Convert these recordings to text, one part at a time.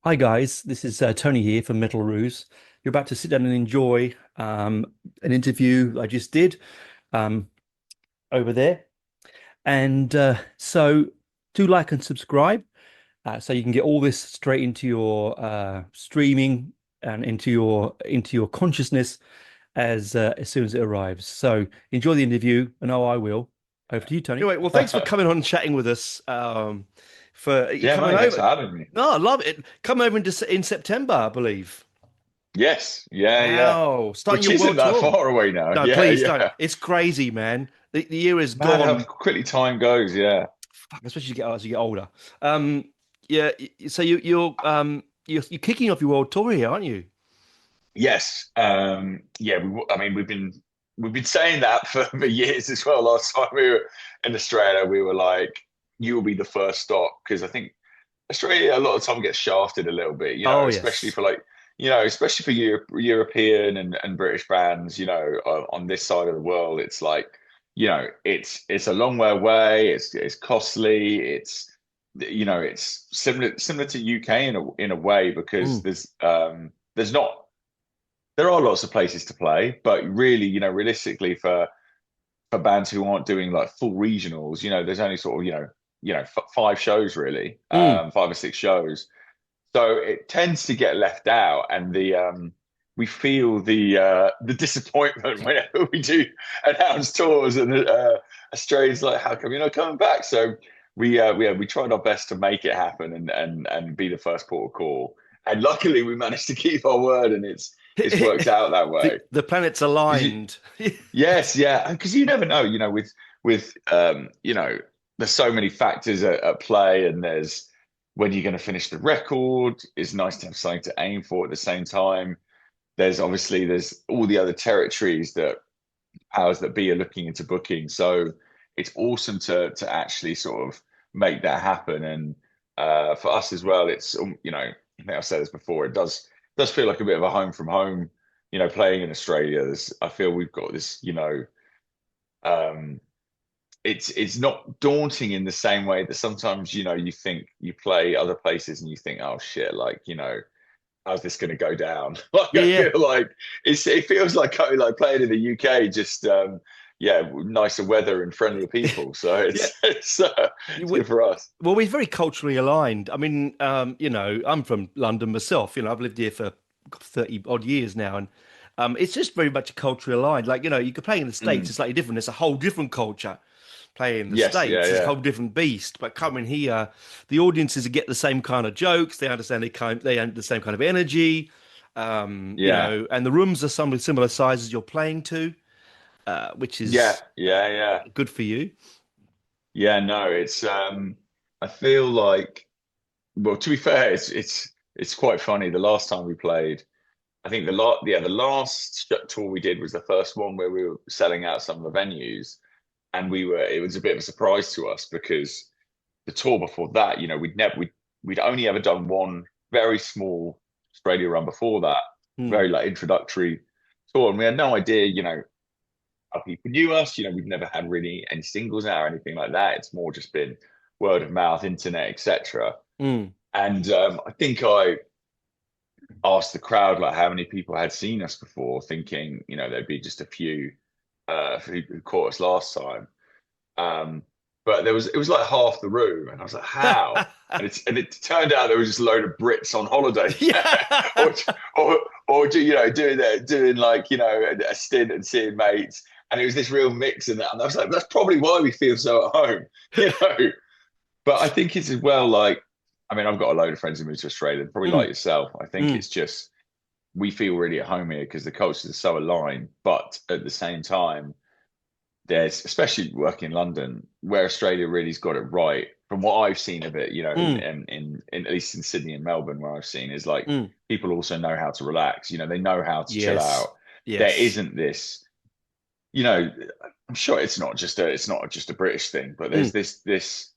Hi guys, this is Tony here from Metal Roos. You're about to sit down and enjoy an interview I just did um, over there, and so do like and subscribe so you can get all this straight into your streaming and into your consciousness as soon as it arrives. So enjoy the interview, and I will. Over to you, Tony. Anyway, well, thanks for coming on and chatting with us. For you Yeah, coming mate, thanks over. for having me. No, I love it. Come over in September, I believe. Yes, yeah. Wow, starting Which your isn't world that tour. far away now. No, Yeah, please don't. yeah. It's crazy, man. The year is Mad how gone. quickly time goes. Yeah. Fuck, especially as you get older. Um, yeah. So you're kicking off your world tour here, aren't you? Yes. Yeah. I mean, we've been saying that for years as well. Last time we were in Australia, we were like, "You will be the first stop," because I think Australia a lot of time gets shafted a little bit. Oh Especially yes. for especially for European and British bands. On this side of the world, it's like, it's a long way away. It's costly. It's similar to UK in a way because Mm. there's not there are lots of places to play, but really, realistically for bands who aren't doing like full regionals, there's only sort of five shows really, Mm. 5 or 6 shows. So it tends to get left out, and we feel the disappointment whenever we do announce tours, and Australia's like, how come you're not coming back? So we tried our best to make it happen and be the first port of call, and luckily we managed to keep our word, and it's worked out that way. The planets 'Cause you, aligned. yes, yeah, because you never know, with there's so many factors at play, and there's when you're going to finish the record. It's nice to have something to aim for at the same time. There's all the other territories that powers that be are looking into booking. So it's awesome to actually sort of make that happen. And for us as well, I think I've said this before. It does feel like a bit of a home from home. Playing in Australia. I feel we've got this. Um, it's not daunting in the same way that sometimes you think you play other places and you think, oh shit, like how's this going to go down? Like Yeah, I yeah. feel like it feels like playing in the UK, just yeah, nicer weather and friendlier people. So Yeah. it's good for us. Well, we're very culturally aligned. I mean, I'm from London myself. I've lived here for 30 odd years now, and it's just very much culturally aligned. Like, you could play in the States, Mm. it's slightly different. It's a whole different culture. Playing in the Yes, yeah, States is a yeah, whole different beast. But coming here, the audiences get the same kind of jokes. They understand they have the same kind of energy. yeah, And the rooms are some similar sizes you're playing to, which yeah, is yeah, yeah, good for you. yeah. No, it's I feel like, well, to be fair, it's quite funny. The last time we played, I think the last tour we did was the first one where we were selling out some of the venues, and it was a bit of a surprise to us because the tour before that, we'd only ever done one very small Australia run before that, Hmm. very like introductory tour, and we had no idea, how people knew us. We've never had really any singles out or anything like that. It's more just been word of mouth, internet, etc. Hmm. And I think I asked the crowd like how many people had seen us before, thinking there'd be just a few who caught us last time. Um, but it was like half the room, and I was like, how? And it turned out there was just a load of Brits on holiday there, Yeah. or or doing like a stint and seeing mates, and it was this real mix in that. And I was like, that's probably why we feel so at home, you know. But I think it's as well like, I mean, I've got a load of friends who moved to Australia, probably like Mm, yourself. I think mm. it's just we feel really at home here because the cultures are so aligned, but at the same time there's, especially working in London, where Australia really's got it right. From what I've seen of it, Mm, in at least in Sydney and Melbourne, where I've seen is like mm. people also know how to relax. They know how to chill Yes. out. There Yes. isn't this, you know, I'm sure it's not just a British thing, but Mm. there's this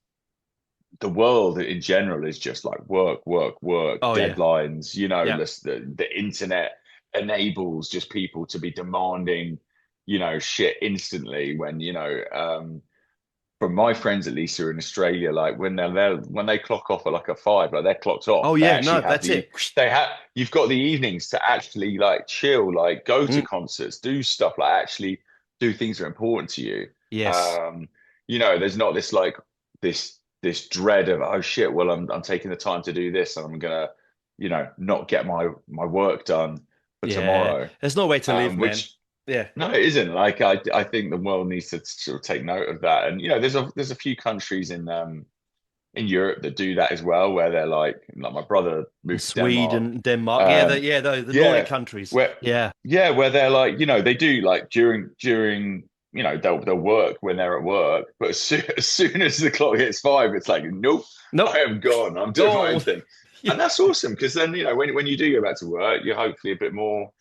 the world in general is just like work, work, work, Oh yeah. deadlines. Yeah. The internet enables just people to be demanding, shit instantly when, from my friends at least who are in Australia, like when they're there, when they clock off at like a 5, like they're clocked off. Oh They yeah, actually no, have that's it. you've got the evenings to actually like chill, like go to Mm, concerts, do stuff, like actually do things that are important to you. yes. Um, there's not this like this dread of, oh shit, well I'm taking the time to do this and I'm gonna, not get my work done for Yeah. tomorrow. There's no way to live, man. Which Yeah. no, it isn't. Like I think the world needs to sort of take note of that. And there's a few countries in Europe that do that as well, where they're like my brother moved to Denmark. Sweden, Denmark. Yeah, Um, the Nordic yeah, countries. where Yeah. yeah, where they're like, they do like during they'll work when they're at work, but as soon as the clock hits 5, it's like, nope, I Nope. am gone. I'm doing my own Go. thing. Yeah. And that's awesome because then, when you do go back to work, you're hopefully a bit more,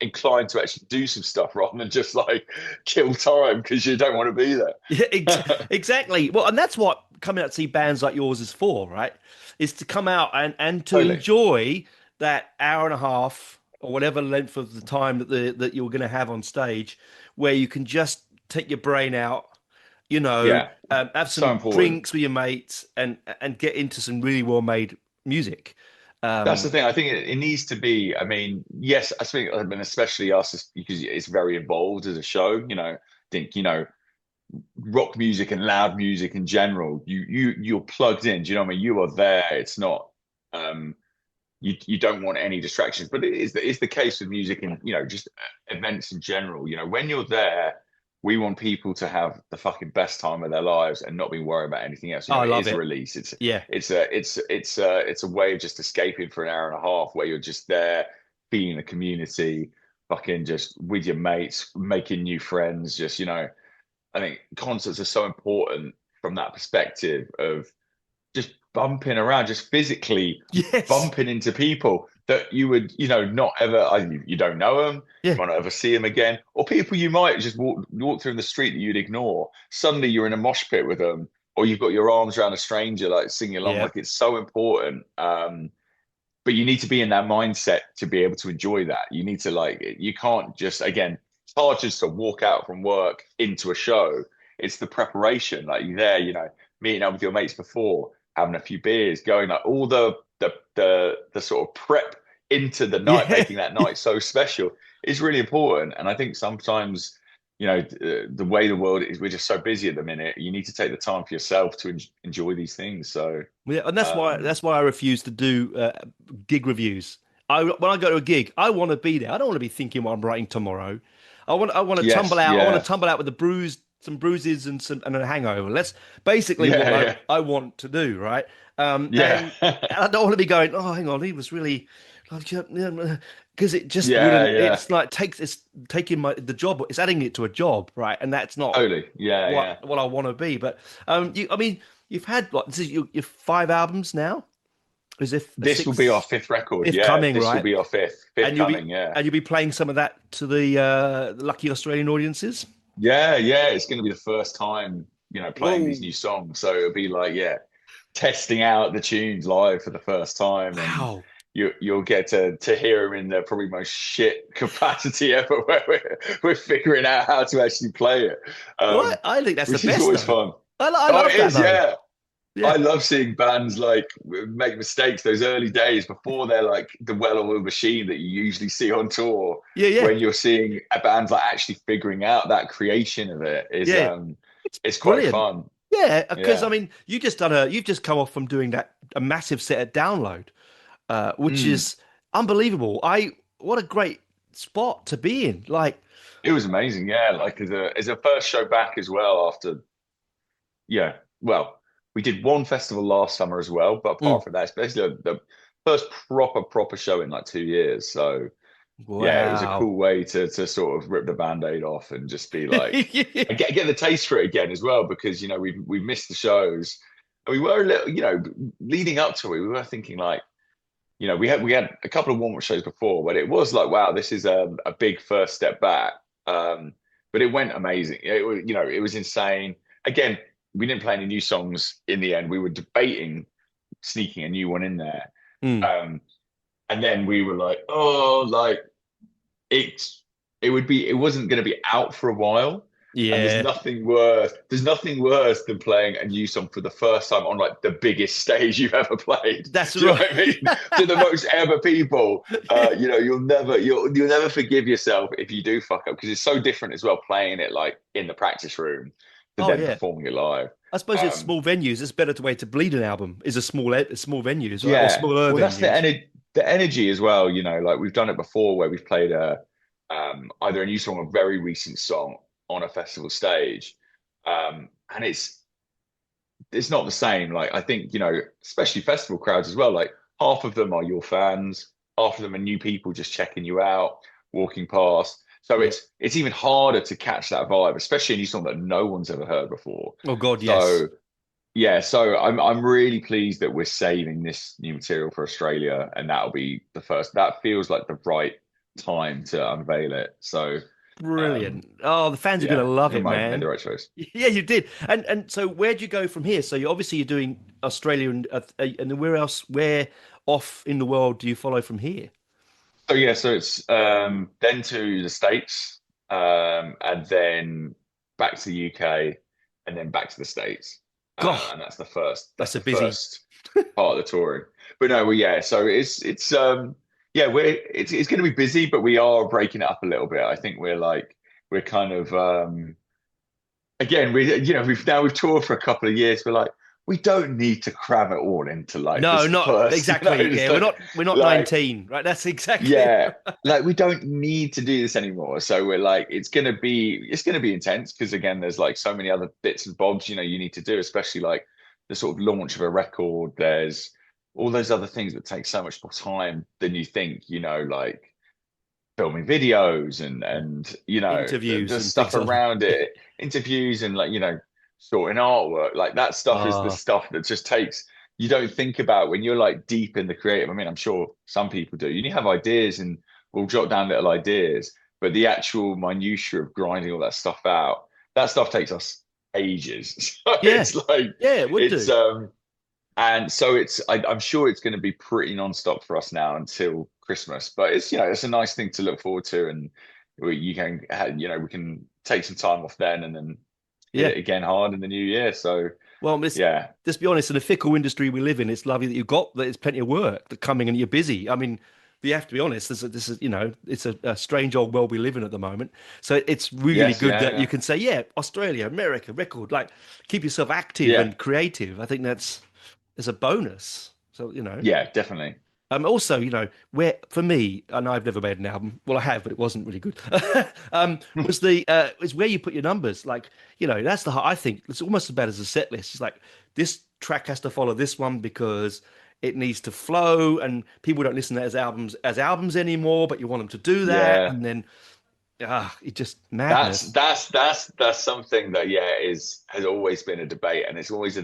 inclined to actually do some stuff rather than just like kill time because you don't want to be there. Yeah, exactly. Well, and that's what coming out to see bands like yours is for, right? Is to come out and to Totally. enjoy that hour and a half or whatever length of the time that you're going to have on stage, where you can just take your brain out, Yeah. have So some important. drinks with your mates, and get into some really well made music. That's the Um, thing. I think it needs to be. I mean, yes, I mean, especially us because it's very involved as a show. I think rock music and loud music in general. You're plugged in. Do you know what I mean? You are there. It's not. Um, you don't want any distractions, but it's the case with music and just events in general. When you're there, we want people to have the fucking best time of their lives and not be worried about anything else. oh, I It love is a it. release. It's Yeah. it's a it's it's a way of just escaping for an hour and a half where you're just there being the community, fucking just with your mates, making new friends. Just I think concerts are so important from that perspective of just bumping around, just physically Yes. bumping into people that you would, not ever, you don't know them, you Yeah. might not ever see them again, or people you might just walk through in the street that you'd ignore. Suddenly you're in a mosh pit with them, or you've got your arms around a stranger, like singing along. Yeah. Like it's so important. But you need to be in that mindset to be able to enjoy that. You need to you can't just, again, it's hard just to walk out from work into a show. It's the preparation, like you're there, meeting up with your mates before, having a few beers, going like all the sort of prep into the night, Yeah. making that night so special is really important. And I think sometimes, the way the world is, we're just so busy at the minute. You need to take the time for yourself to enjoy these things. So, Yeah, and that's why um, that's why I refuse to do gig reviews. When I go to a gig, I want to be there. I don't want to be thinking what I'm writing tomorrow. I want to tumble yes, out. I want to yeah, tumble out with some bruises and a hangover. That's basically yeah, what yeah, I want to do, right? yeah, And I don't want to be going, oh, hang on, he was really like, because it just yeah, wouldn't. yeah, It's taking the job. It's adding it to a job, right? And that's not totally, yeah, yeah. what I want to be. But I mean, you've had what? This is your 5 albums now. Is if a This will be our sixth, fifth record. if Yeah, coming, this will right? be our fifth And coming. Yeah, you'll be playing some of that to the lucky Australian audiences. yeah, yeah. It's going to be the first time, playing these Whoa! new songs. So it'll be like, yeah, testing out the tunes live for the first time, and Wow! you'll get to hear them in their probably most shit capacity ever, where we're figuring out how to actually play it, Well, I think that's the which is best always though. fun. I Oh, it love that is, though. yeah. Yeah, I love seeing bands like make mistakes those early days before they're like the well-oiled machine that you usually see on tour. yeah, yeah, When you're seeing a band like actually figuring out that creation of it is yeah. It's it's quite brilliant. fun. Yeah, because I Yeah. mean, you've just come off from doing a massive set at Download, which Mm. is unbelievable. What a great spot to be in. Like, It was amazing. Yeah, like as a first show back as well after yeah. Well, we did one festival last summer as well, but mm, apart from that, it's basically the first proper show in like 2 years. So yeah, it was a wow. cool way to sort of rip the band-aid off and just be like and get the taste for it again as well, because we've missed the shows. And we were a little, leading up to it, we were thinking like, we had a couple of warm-up shows before, but it was like, wow, this is a big first step back. But it went amazing. It was insane. Again, we didn't play any new songs in the end. We were debating sneaking a new one in there. Mm, Um, and then we were like, oh, like it wasn't going to be out for a while. And Yeah, there's nothing worse than playing a new song for the first time on like the biggest stage you've ever played. that's Do you know right. what I mean? To the most ever people. You know, you'll never forgive yourself if you do fuck up, because it's so different as well playing it like in the practice room to Oh then yeah. performing it live. I suppose it's Um, small venues. It's better to way to bleed an album is small venues, right? Or yeah. smaller Well, that's venues. the energy as well, you know, like we've done it before where we've played a either a new song or a very recent song on a festival stage. And it's not the same. Like I think, you know, especially festival crowds as well, like half of them are your fans, half of them are new people just checking you out, walking past. So Yeah. it's even harder to catch that vibe, especially a new song that no one's ever heard before. Oh God, yes. So yeah, so I'm really pleased that we're saving this new material for Australia, and that'll be the first. That feels like the right time to unveil it. So Brilliant. Oh, the fans are yeah, gonna I love think it, I made the man. right choice. Yeah, you did. And so where'd you go from here? So you obviously you're doing Australia and then where else? Where off in the world do you follow from here? So yeah, so it's then to the States, and then back to the UK, and then back to the States, God, and that's the first. That's that's a the busy. first part of the touring. But no, well, yeah. So it's yeah, it's going to be busy, but we are breaking it up a little bit. I think we're kind of again, we've toured for a couple of years. We're like, we don't need to cram it all into like No, this not first, exactly. just Yeah, we're not like 19, right? That's exactly. yeah, like we don't need to do this anymore. So we're like, it's gonna be intense because again, there's like so many other bits and bobs, you know, you need to do, especially like the sort of launch of a record. There's all those other things that take so much more time than you think, you know, like filming videos and you know Interviews the and stuff things like that. around it, interviews and like you know sorting artwork, like that stuff is the Ah, stuff that just takes you don't think about when you're like deep in the creative. I mean, I'm sure some people do. You have ideas and we'll jot down little ideas, but the actual minutiae of grinding all that stuff out, that stuff takes us ages. So yeah, it's like yeah, it would it's do. and so I'm sure it's going to be pretty non-stop for us now until Christmas. But it's, you know, it's a nice thing to look forward to, and you can, you know, we can take some time off then, and then hit Yeah. it again hard in the new year. So Well, yeah, let's be honest, in the fickle industry we live in, it's lovely that you've got that there's plenty of work that coming and you're busy. I mean, you have to be honest, this is, it's a strange old world we live in at the moment. So it's really yes, good yeah, that you yeah, can say, yeah, Australia, America, record, like keep yourself active yeah, and creative. I think that's a bonus. So, yeah, definitely. Also, where for me, and I've never made an album. Well, I have, but it wasn't really good. Was where you put your numbers. Like, that's I think it's almost as bad as a set list. It's like this track has to follow this one because it needs to flow, and people don't listen to it as albums anymore. But you want them to do that, Yeah, and then it just that's madness. that's that's that's something that yeah is has always been a debate, and it's always a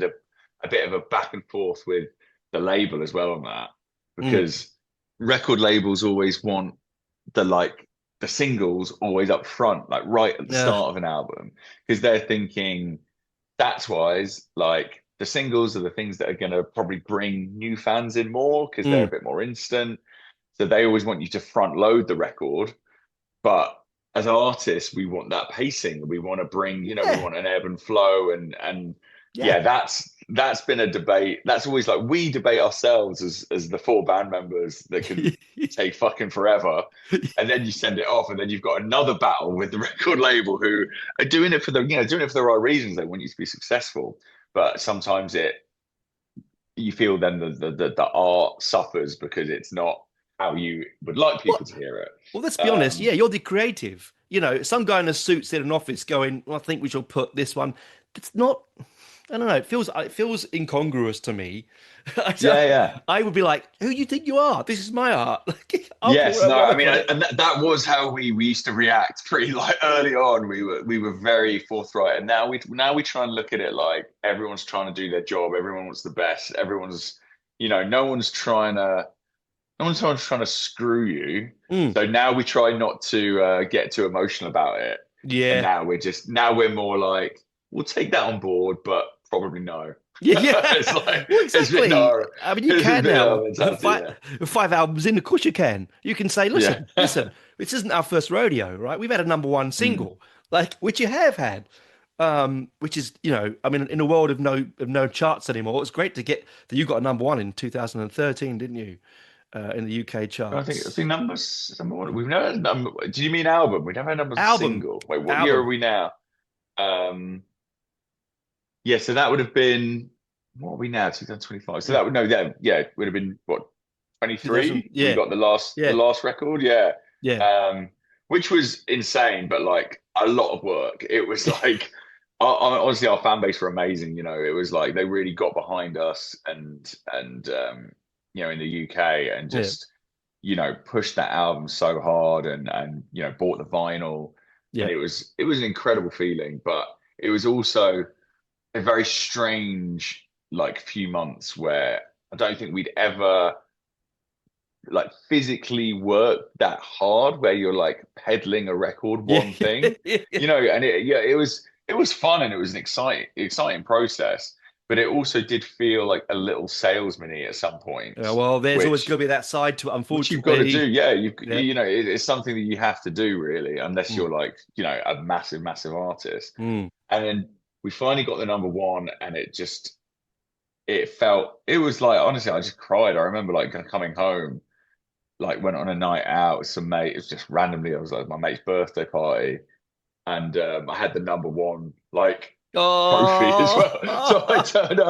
bit of a back and forth with the label as well on that, Mm, because record labels always want the singles always up front, like right at the yeah, start of an album, because they're thinking stats wise, like the singles are the things that are going to probably bring new fans in more because they're a mm, bit more instant. So they always want you to front load the record, but as artists, we want that pacing. We want to bring, you know, we yeah, want an ebb and flow, and yeah. yeah, that's been a debate. That's always like we debate ourselves as the four band members that can take fucking forever, and then you send it off, and then you've got another battle with the record label who are doing it for doing it for the right reasons. They want you to be successful, but sometimes you feel then the art suffers because it's not how you would like people What? to hear it. Well, let's be honest. Um, Yeah, you're the creative. Some guy in a suit's in an office going, "Well, I think we should put this one." It's not. I don't know. It feels incongruous to me. yeah, yeah. I would be like, "Who do you think you are? This is my art. Like, I'll put Yes, what I no, want I to mean, put it." and that was how we used to react pretty like early on. We were very forthright, and now we try and look at it like everyone's trying to do their job. Everyone wants the best. Everyone's, no one's trying to screw you. Mm. So now we try not to get too emotional about it. And Yeah, now we're more like we'll take that on board, but probably no. yeah, It's yeah. like Well, it's been exactly. our I mean, you it's can been our now. mentality. Five, Yeah, 5 albums in, of course you can. You can say, yeah, listen, listen. This isn't our first rodeo, right? We've had a number one Mm. single. like which you have had. Which is, I mean, in a world of no charts anymore, it's great to get that you got a number one in 2013, didn't you? In the UK I think charts. number one. We've never had number. Do you mean album? We never had number Album, single. Wait, what year are album. we now? Um, yeah, so that would have been what are we now? 2025. So Yeah, that would no, yeah, it would have been what 2000. 23. We Yeah, got the yeah, last record, yeah. yeah, Um, which was insane, but like a lot of work. It was like honestly, our fan base were amazing. It was like they really got behind us and in the UK and yeah, just pushed that album so hard and bought the vinyl and yeah, it was an incredible feeling, but it was also a very strange like few months where I don't think we'd ever like physically worked that hard where you're like peddling a record yeah, one thing, yeah. and it was fun and it was an exciting process, but it also did feel like a little salesman-y at some Yeah, points, well, there's always which going to be that side to it, which you've got to do. unfortunately. Yeah, Yeah. it's something that you have to do really, unless Mm, you're like, a massive artist. mm. And then we finally got the number one, and it was like honestly, I just cried. I remember like coming home, like went on a night out with some mate. It was just randomly, I was like my mate's birthday party, and I had the number one like trophy as Oh, well. So I turned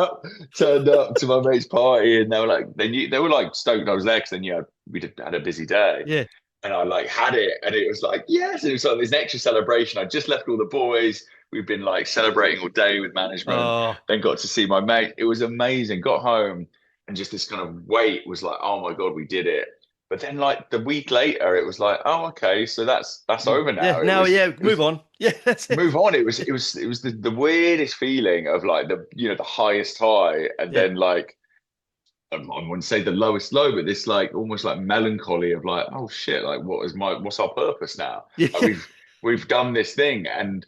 up to my mate's party, and they were like stoked I was there because they knew we'd had a busy day. yeah. And I like had it, and it was like yes, and it was like this extra celebration. I just left all the boys. We've been like celebrating all day with management. Oh, Then got to see my mate. It was amazing. Got home, and just this kind of weight was like, oh my god, we did it. But then like the week later, it was like, oh okay, so that's over yeah. now. It Now, was yeah. it was Move on. Yeah, that's it. move on. It was the weirdest feeling of like the highest high, and Yeah, then like I wouldn't say the lowest low, but this like almost like melancholy of like, oh shit, like what's our purpose now? Like, yeah, we've done this thing, and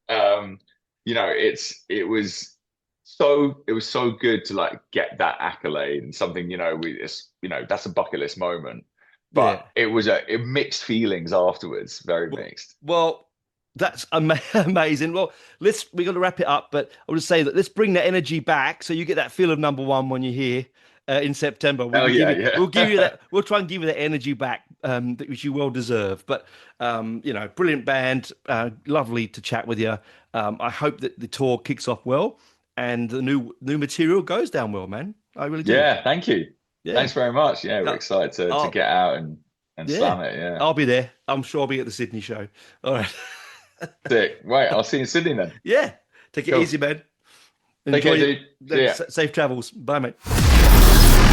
um, it was so good to like get that accolade and something, that's a bucket list moment. yeah. But it mixed feelings afterwards, very Well, mixed. well, that's amazing. Well, we got to wrap it up, but I would say that let's bring that energy back so you get that feel of number one when you're here in September. We Oh can give yeah, you, we'll give you yeah. that. We'll try and give you that energy back, which you well deserve. But brilliant band, lovely to chat with you. I hope that the tour kicks off well and the new material goes down well, man. I really do. Yeah, thank you. Yeah. Thanks very much. Yeah, we're Uh, excited to Oh, get out and yeah. slam it. Yeah. I'll be there. I'm sure I'll be at the Sydney show. All right. Sick. Right, I'll see you in Sydney then. Yeah. Take it Cool. easy, man. Take care, Enjoy dude. See ya. safe travels. Bye, mate.